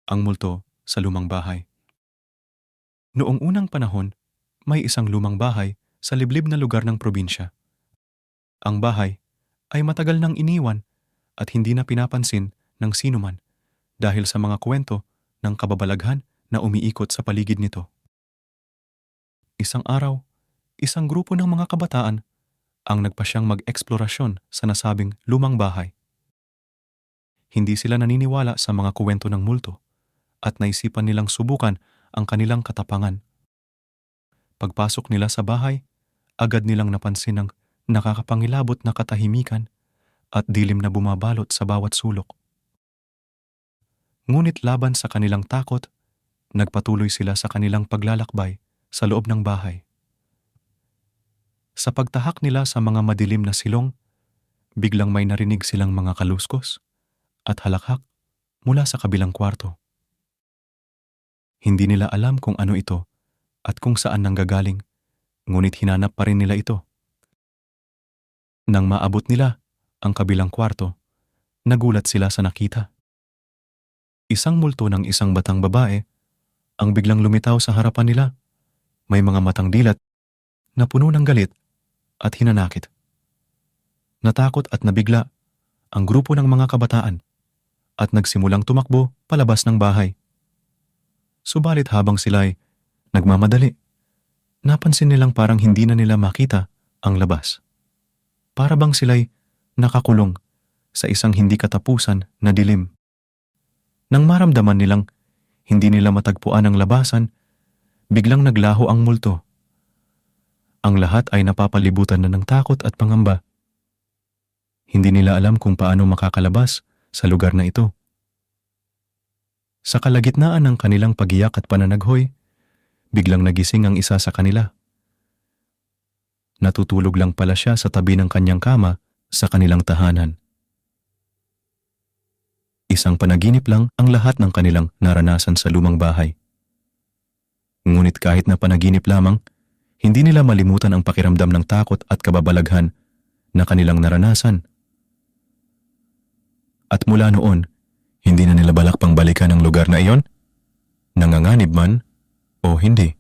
Ang multo sa lumang bahay. Noong unang panahon, may isang lumang bahay sa liblib na lugar ng probinsya. Ang bahay ay matagal nang iniwan at hindi na pinapansin ng sinuman dahil sa mga kwento ng kababalaghan na umiikot sa paligid nito. Isang araw, isang grupo ng mga kabataan ang nagpasyang mag-eksplorasyon sa nasabing lumang bahay. Hindi sila naniniwala sa mga kwento ng multo at naisipan nilang subukan ang kanilang katapangan. Pagpasok nila sa bahay, agad nilang napansin ang nakakapangilabot na katahimikan at dilim na bumabalot sa bawat sulok. Ngunit laban sa kanilang takot, nagpatuloy sila sa kanilang paglalakbay sa loob ng bahay. Sa pagtahak nila sa mga madilim na silong, biglang may narinig silang mga kaluskos at halakhak mula sa kabilang kwarto. Hindi nila alam kung ano ito at kung saan nanggagaling, ngunit hinanap pa rin nila ito. Nang maabot nila ang kabilang kwarto, nagulat sila sa nakita. Isang multo ng isang batang babae ang biglang lumitaw sa harapan nila. May mga matang dilat na puno ng galit at hinanakit. Natakot at nabigla ang grupo ng mga kabataan at nagsimulang tumakbo palabas ng bahay. Subalit habang sila'y nagmamadali, napansin nilang parang hindi na nila makita ang labas. Para bang sila'y nakakulong sa isang hindi katapusan na dilim. Nang maramdaman nilang hindi nila matagpuan ang labasan, biglang naglaho ang multo. Ang lahat ay napapalibutan na ng takot at pangamba. Hindi nila alam kung paano makakalabas sa lugar na ito. Sa kalagitnaan ng kanilang pagiyak at pananaghoy, biglang nagising ang isa sa kanila. Natutulog lang pala siya sa tabi ng kanyang kama sa kanilang tahanan. Isang panaginip lang ang lahat ng kanilang naranasan sa lumang bahay. Ngunit kahit na panaginip lamang, hindi nila malimutan ang pakiramdam ng takot at kababalaghan na kanilang naranasan. At mula noon, hindi na nila balak pang balikan ang lugar na iyon, nanganganib man o hindi.